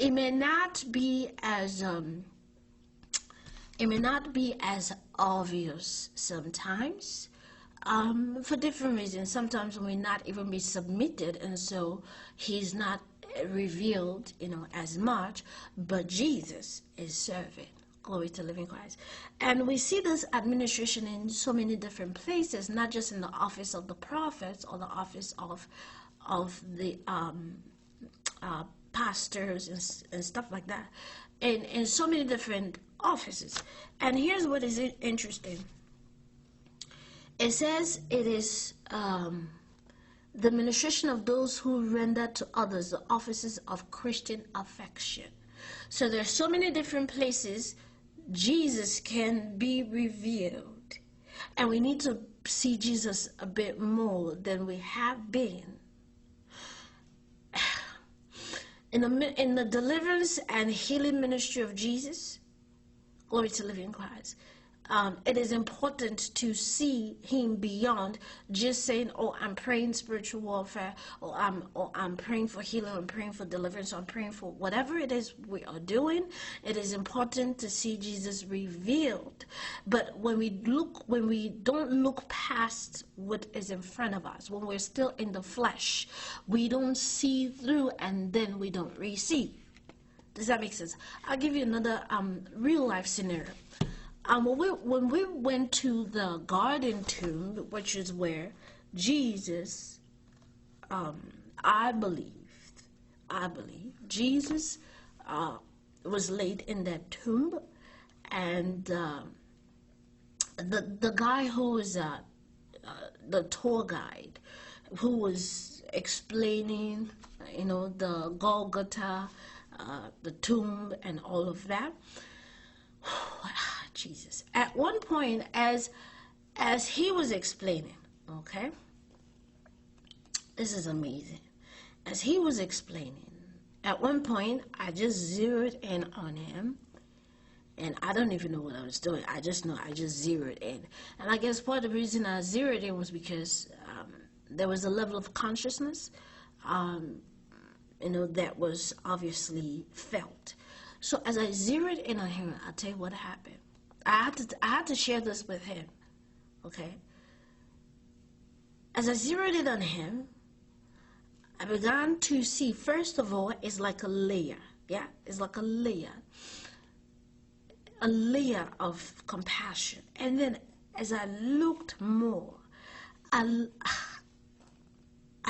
it may not be as obvious sometimes, for different reasons. Sometimes we not even be submitted, and so he's not revealed, as much. But Jesus is serving. Glory to living Christ. And we see this administration in so many different places, not just in the office of the prophets or the office of the pastors and stuff like that, in so many different offices. And here's what is interesting. It says it is the ministration of those who render to others the offices of Christian affection. So there's so many different places Jesus can be revealed, and we need to see Jesus a bit more than we have been. In the deliverance and healing ministry of Jesus, glory to living Christ, it is important to see him beyond just saying, oh, I'm praying spiritual warfare, or I'm praying for healing, I'm praying for deliverance, I'm praying for whatever it is we are doing. It is important to see Jesus revealed. But when we don't look past what is in front of us, when we're still in the flesh, we don't see through, and then we don't receive. Does that make sense? I'll give you another real life scenario. When we went to the garden tomb, which is where Jesus, I believe Jesus was laid in that tomb, and the guy who was the tour guide, who was explaining, the Golgotha, the tomb, and all of that. Jesus. At one point, as he was explaining, okay, this is amazing. As he was explaining, at one point, I just zeroed in on him, and I don't even know what I was doing. I just know I just zeroed in. And I guess part of the reason I zeroed in was because there was a level of consciousness, that was obviously felt. So as I zeroed in on him, I'll tell you what happened. I had to share this with him, okay? As I zeroed in on him, I began to see, first of all, it's like a layer, yeah? It's like a layer of compassion. And then as I looked more, I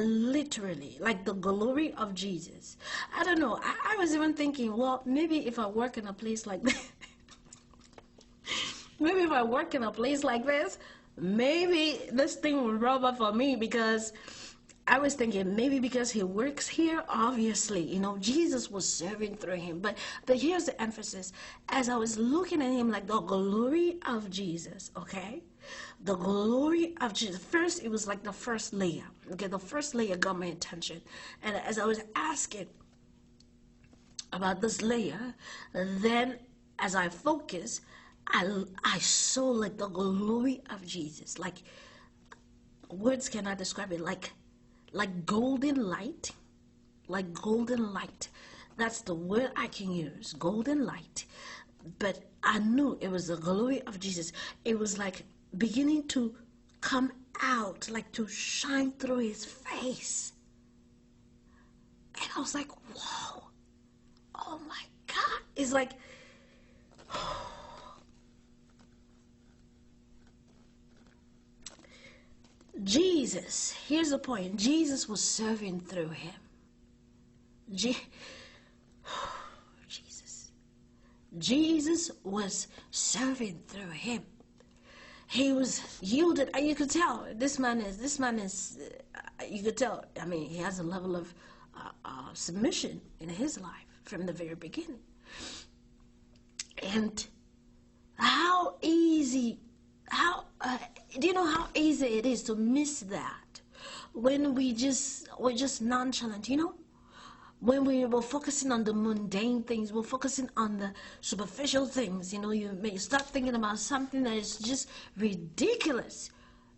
literally, like the glory of Jesus. I don't know, I was even thinking, well, maybe if I work in a place like this, maybe if I work in a place like this, maybe this thing will rub up for me, because I was thinking maybe because he works here, obviously, Jesus was serving through him. But here's the emphasis. As I was looking at him, like the glory of Jesus, okay? The glory of Jesus. First, it was like the first layer. Okay, the first layer got my attention. And as I was asking about this layer, then as I focused, I saw like the glory of Jesus. Like, words cannot describe it. Like golden light. Like golden light. That's the word I can use. Golden light. But I knew it was the glory of Jesus. It was like beginning to come out, like to shine through his face. And I was like, whoa. Oh my God. It's like, Jesus, here's the point. Jesus was serving through him. Jesus was serving through him. He was yielded, and you could tell this man is, you could tell, I mean, he has a level of submission in his life from the very beginning. And do you know how easy it is to miss that when we're just nonchalant, when we were focusing on the mundane things, we're focusing on the superficial things, you may start thinking about something that is just ridiculous.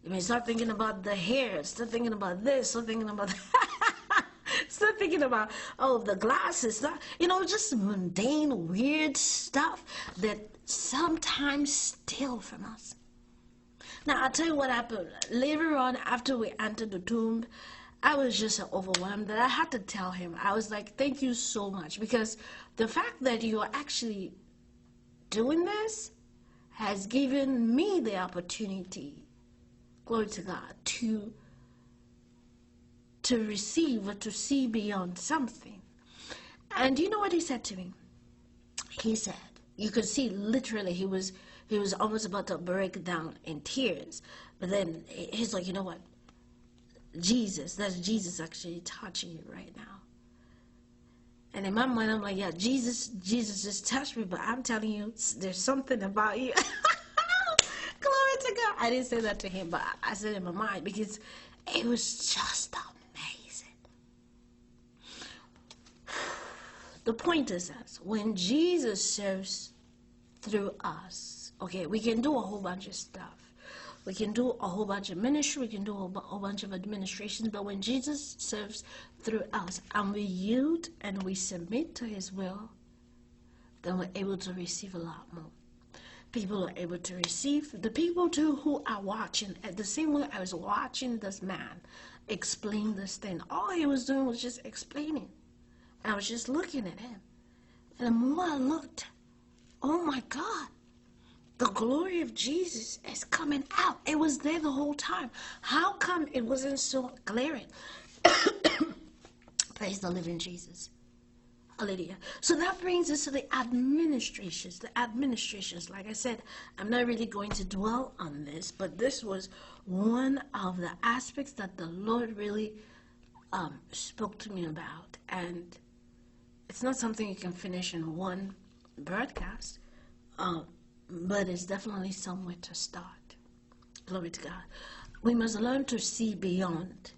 You may start thinking about the hair, start thinking about this, start thinking about that. Start thinking about, oh, the glasses, just mundane, weird stuff that sometimes steal from us. Now, I'll tell you what happened. Later on, after we entered the tomb, I was just overwhelmed that I had to tell him. I was like, thank you so much, because the fact that you are actually doing this has given me the opportunity, glory to God, to receive or to see beyond something. And you know what he said to me? He said, you could see literally he was almost about to break down in tears. But then he's like, you know what? That's Jesus actually touching you right now. And in my mind, I'm like, yeah, Jesus just touched me, but I'm telling you, there's something about you. Glory to God. I didn't say that to him, but I said it in my mind because it was just amazing. The point is that when Jesus serves through us, okay, we can do a whole bunch of stuff. We can do a whole bunch of ministry. We can do a whole bunch of administrations. But when Jesus serves through us and we yield and we submit to his will, then we're able to receive a lot more. People are able to receive. The people too who are watching, at the same way I was watching this man explain this thing, all he was doing was just explaining. I was just looking at him. And the more I looked, oh my God, the glory of Jesus is coming out. It was there the whole time. How come it wasn't so glaring? Praise the living Jesus. Hallelujah. So that brings us to the administrations. The administrations, like I said, I'm not really going to dwell on this, but this was one of the aspects that the Lord really spoke to me about. And it's not something you can finish in one broadcast. But it's definitely somewhere to start. Glory to God. We must learn to see beyond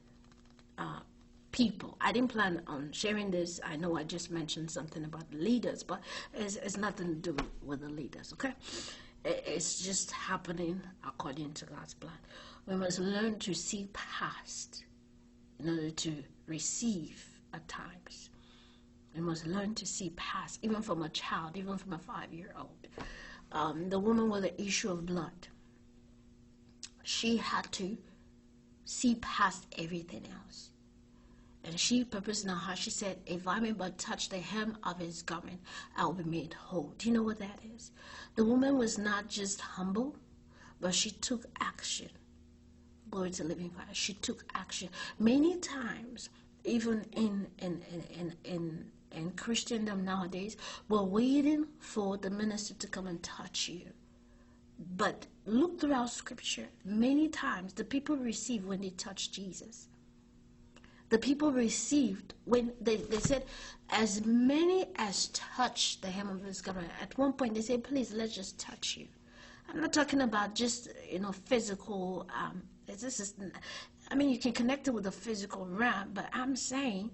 people. I didn't plan on sharing this. I know I just mentioned something about the leaders, but it's nothing to do with the leaders, okay? It's just happening according to God's plan. We must learn to see past in order to receive at times. We must learn to see past, even from a child, even from a 5-year-old. The woman with the issue of blood, she had to see past everything else. And she purposed in her heart, she said, if I may but touch the hem of his garment, I'll be made whole. Do you know what that is? The woman was not just humble, but she took action. Glory to the living God. She took action. Many times, even in Christendom nowadays, we're waiting for the minister to come and touch you. But look throughout Scripture. Many times the people receive when they touch Jesus. The people received when they said, as many as touched the hem of his garment. At one point they said, please, let's just touch you. I'm not talking about just, physical. You can connect it with the physical realm, but I'm saying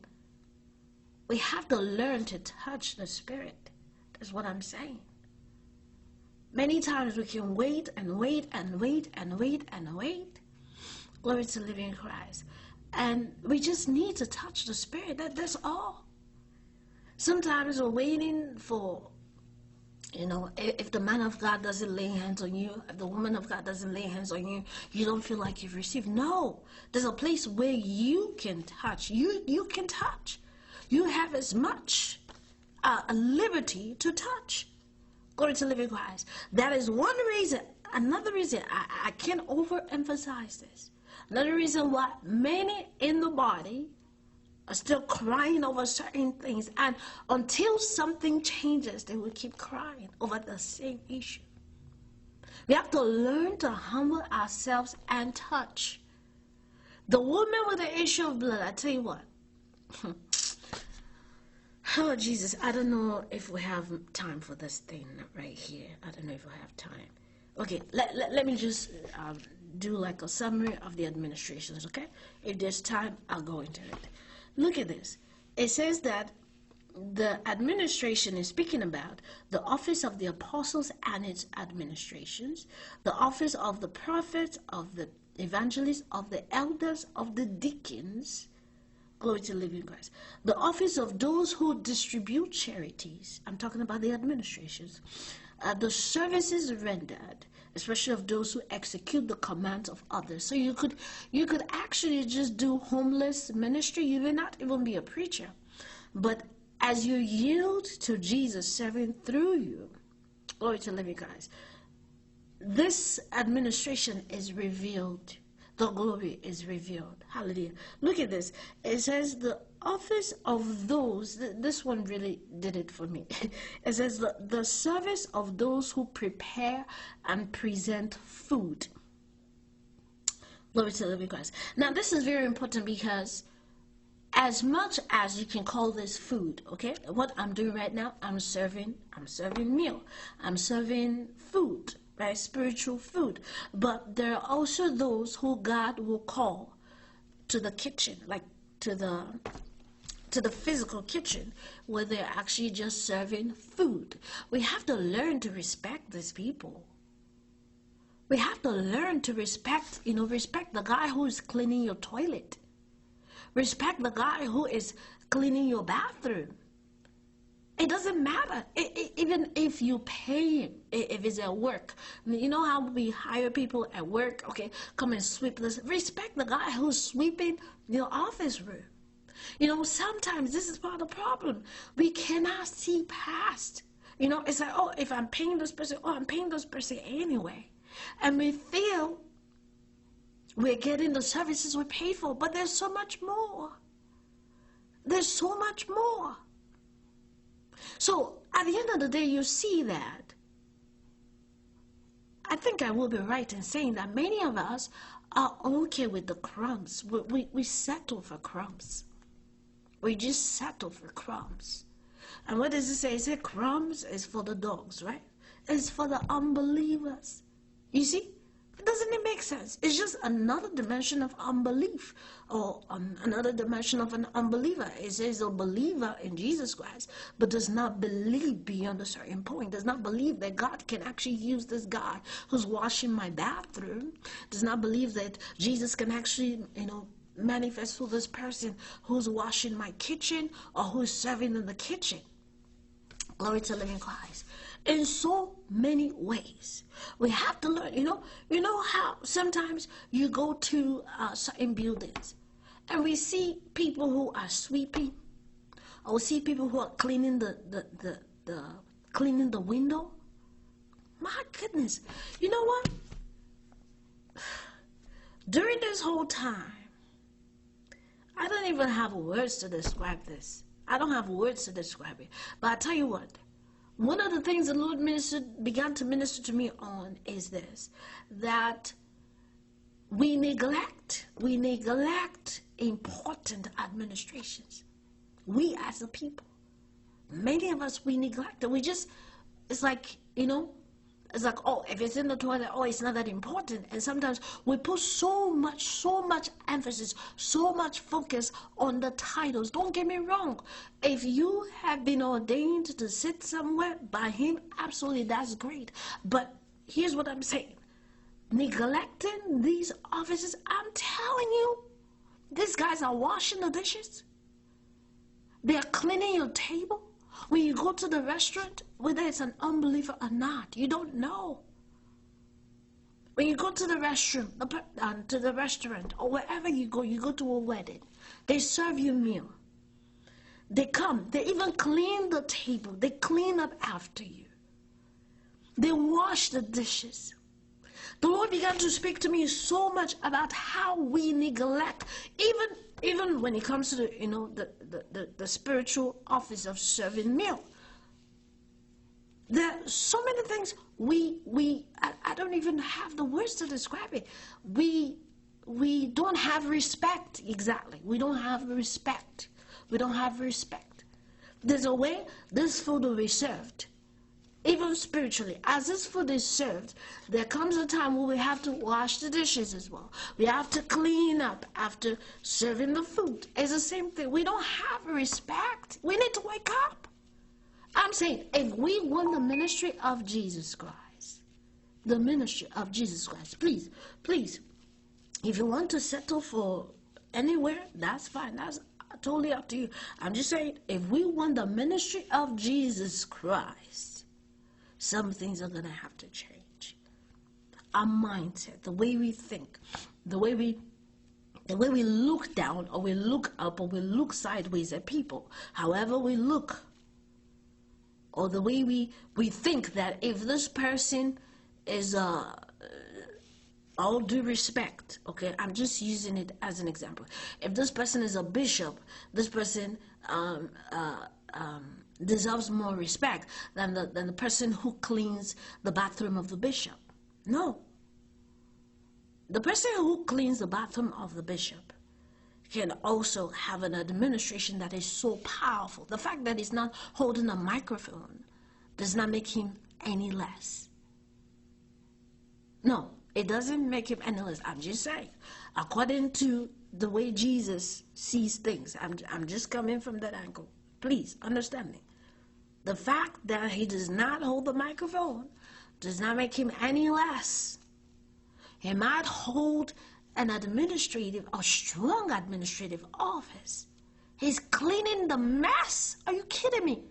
we have to learn to touch the Spirit. That's what I'm saying. Many times we can wait and wait and wait and wait and wait. Glory to the living Christ. And we just need to touch the Spirit. That's all. Sometimes we're waiting for, if the man of God doesn't lay hands on you, if the woman of God doesn't lay hands on you, you don't feel like you've received. No. There's a place where you can touch. You can touch. You have as much liberty to touch. Glory to the living Christ. That is one reason. Another reason, I can't overemphasize this. Another reason why many in the body are still crying over certain things. And until something changes, they will keep crying over the same issue. We have to learn to humble ourselves and touch. The woman with the issue of blood, I tell you what. Oh, Jesus, I don't know if we have time for this thing right here. I don't know if we have time. Okay, let me just do like a summary of the administrations, okay? If there's time, I'll go into it. Look at this. It says that the administration is speaking about the office of the apostles and its administrations, the office of the prophets, of the evangelists, of the elders, of the deacons, Glory to the living Christ. The office of those who distribute charities. I'm talking about the administrations. The services rendered, especially of those who execute the commands of others. So you could actually just do homeless ministry. You may not even be a preacher. But as you yield to Jesus serving through you, glory to the living Christ, this administration is revealed. The glory is revealed. Hallelujah. Look at this. It says the office of those, this one really did it for me. It says the service of those who prepare and present food. Glory to the living Christ. Now this is very important because as much as you can call this food, okay, what I'm doing right now, I'm serving meal. I'm serving food. Right, spiritual food. But there are also those who God will call to the kitchen, like to the physical kitchen, where they're actually just serving food. We have to learn to respect these people. We have to learn to respect the guy who is cleaning your toilet. Respect the guy who is cleaning your bathroom. It doesn't matter, even if you pay him, if it's at work. You know how we hire people at work, okay, come and sweep this. Respect the guy who's sweeping your office room. Sometimes this is part of the problem. We cannot see past. It's like, oh, if I'm paying this person, I'm paying this person anyway. And we feel we're getting the services we paid for, but there's so much more. There's so much more. So, at the end of the day, you see that I think I will be right in saying that many of us are okay with the crumbs. We settle for crumbs. We just settle for crumbs. And what does it say? It says crumbs is for the dogs, right? It's for the unbelievers. You see? Doesn't it make sense? It's just another dimension of unbelief, or another dimension of an unbeliever. It says a believer in Jesus Christ, but does not believe beyond a certain point, does not believe that God can actually use this guy who's washing my bathroom, does not believe that Jesus can actually, manifest through this person who's washing my kitchen or who's serving in the kitchen. Glory to the living Christ. In so many ways, we have to learn. You know how sometimes you go to certain buildings and we see people who are sweeping, or we see people who are cleaning cleaning the window. My goodness, you know what? During this whole time, I don't even have words to describe this. I don't have words to describe it. But I tell you what. One of the things the Lord began to minister to me on is this, that we neglect important administrations. We as a people, many of us, we neglect it. It's like, oh, if it's in the toilet, oh, it's not that important. And sometimes we put so much emphasis, so much focus on the titles. Don't get me wrong. If you have been ordained to sit somewhere by him, absolutely, that's great. But here's what I'm saying. Neglecting these offices, I'm telling you, these guys are washing the dishes. They're cleaning your table. When you go to the restaurant, whether it's an unbeliever or not, you don't know. When you go to the restaurant, or wherever you go to a wedding, they serve you meal. They come, they even clean the table, they clean up after you. They wash the dishes. The Lord began to speak to me so much about how we neglect, even when it comes to the spiritual office of serving meal. There are so many things I don't even have the words to describe it. We don't have respect. Exactly. We don't have respect. We don't have respect. There's a way this food will be served. Even spiritually, as this food is served, there comes a time where we have to wash the dishes as well. We have to clean up after serving the food. It's the same thing. We don't have respect. We need to wake up. I'm saying, if we want the ministry of Jesus Christ, please, if you want to settle for anywhere, that's fine. totally up to you. I'm just saying, if we want the ministry of Jesus Christ, some things are going to have to change. Our mindset, the way we think, the way we look down, or we look up, or we look sideways at people, however we look, or the way we think that if this person is all due respect, okay, I'm just using it as an example. If this person is a bishop, this person deserves more respect than the person who cleans the bathroom of the bishop. No. The person who cleans the bathroom of the bishop can also have an administration that is so powerful. The fact that he's not holding a microphone does not make him any less. No, it doesn't make him any less. I'm just saying, according to the way Jesus sees things, I'm just coming from that angle. Please understand me. The fact that he does not hold the microphone does not make him any less. He might hold a strong administrative office. He's cleaning the mess. Are you kidding me?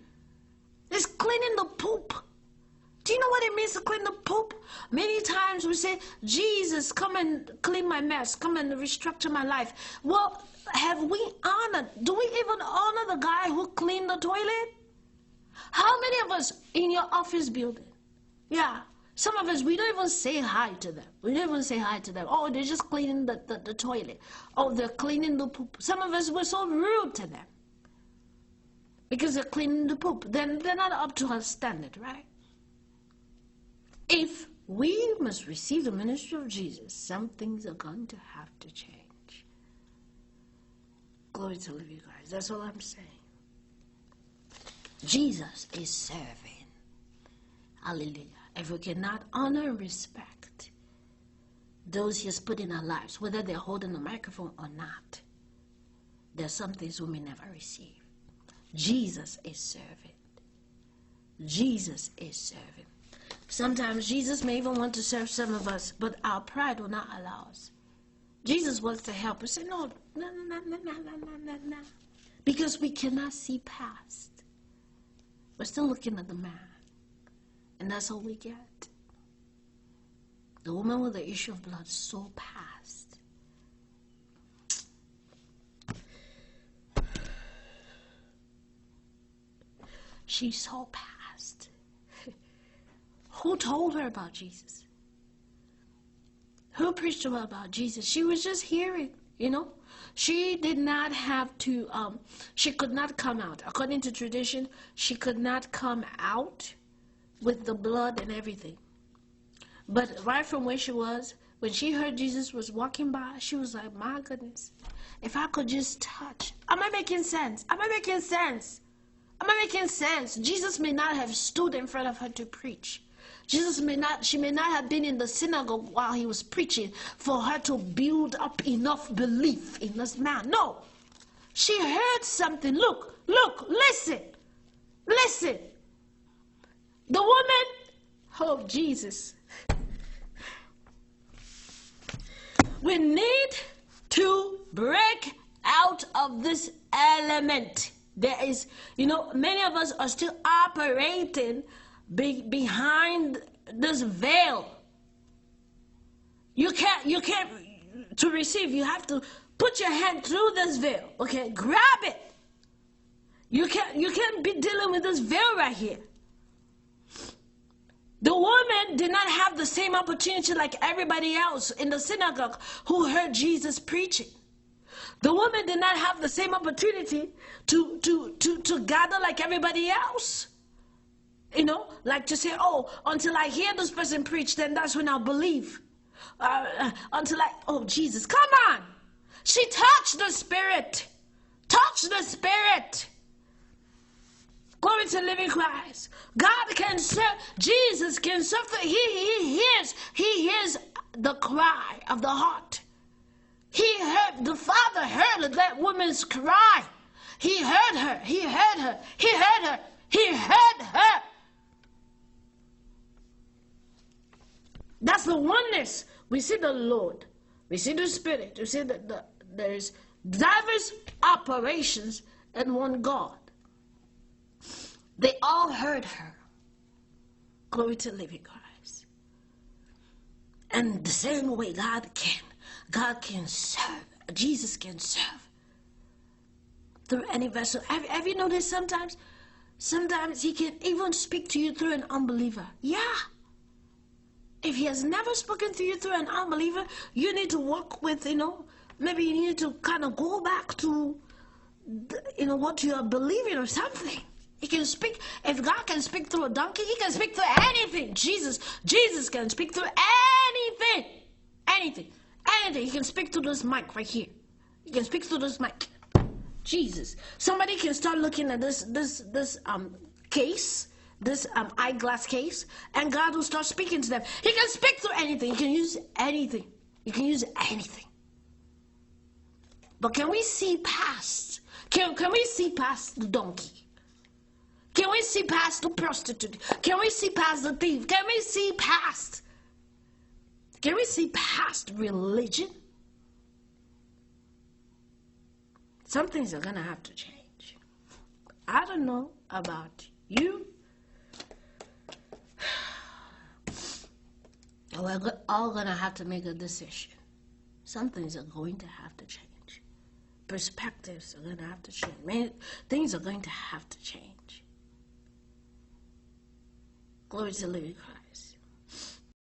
He's cleaning the poop. Do you know what it means to clean the poop? Many times we say, Jesus, come and clean my mess. Come and restructure my life. Well, do we even honor the guy who cleaned the toilet? How many of us in your office building? Yeah. Some of us, we don't even say hi to them. We don't even say hi to them. Oh, they're just cleaning the toilet. Oh, they're cleaning the poop. Some of us, we're so rude to them because they're cleaning the poop. Then they're not up to our standard, right? If we must receive the ministry of Jesus, some things are going to have to change. Glory to the living God. That's all I'm saying. Jesus is serving. Hallelujah. If we cannot honor and respect those he has put in our lives, whether they're holding the microphone or not, there are some things we may never receive. Jesus is serving. Jesus is serving. Sometimes Jesus may even want to serve some of us, but our pride will not allow us. Jesus wants to help us. Say, no. Because we cannot see past. We're still looking at the man. And that's all we get. The woman with the issue of blood so past. She saw past. Who told her about Jesus? Who preached to her about Jesus? She was just hearing, She did not have to, she could not come out. According to tradition, she could not come out with the blood and everything. But right from where she was, when she heard Jesus was walking by, she was like, my goodness, if I could just touch. Am I making sense? Am I making sense? Am I making sense? Jesus may not have stood in front of her to preach. She may not have been in the synagogue while he was preaching for her to build up enough belief in this man. No. She heard something. Look, listen. The woman, oh Jesus. We need to break out of this element. There is, many of us are still operating behind this veil. You can't, to receive, you have to put your hand through this veil. Okay, grab it. You can't be dealing with this veil right here. The woman did not have the same opportunity like everybody else in the synagogue who heard Jesus preaching. The woman did not have the same opportunity to gather like everybody else. Like to say, oh, until I hear this person preach, then that's when I'll believe. Jesus, come on. She touched the Spirit. Touch the Spirit. Glory to living Christ. God can serve. Jesus can serve. He hears the cry of the heart. The Father heard that woman's cry. He heard her. He heard her. He heard her. He heard her. That's the oneness. We see the Lord. We see the Spirit. We see that there is diverse operations in one God. They all heard her. Glory to the living Christ. And the same way God can serve. Jesus can serve through any vessel. Have you noticed sometimes he can even speak to you through an unbeliever? Yeah. If he has never spoken to you through an unbeliever, you need to work with, maybe you need to kind of go back to, what you are believing or something. He can speak. If God can speak through a donkey, he can speak through anything. Jesus can speak through anything. Anything. He can speak through this mic right here. He can speak through this mic. Jesus. Somebody can start looking at this case, this eyeglass case, and God will start speaking to them. He can speak through anything. He can use anything. He can use anything. But can we see past? Can we see past the donkey? Can we see past the prostitute? Can we see past the thief? Can we see past religion? Some things are going to have to change. I don't know about you. We're all going to have to make a decision. Some things are going to have to change. Perspectives are going to have to change. Things are going to have to change. Glory to the living Christ.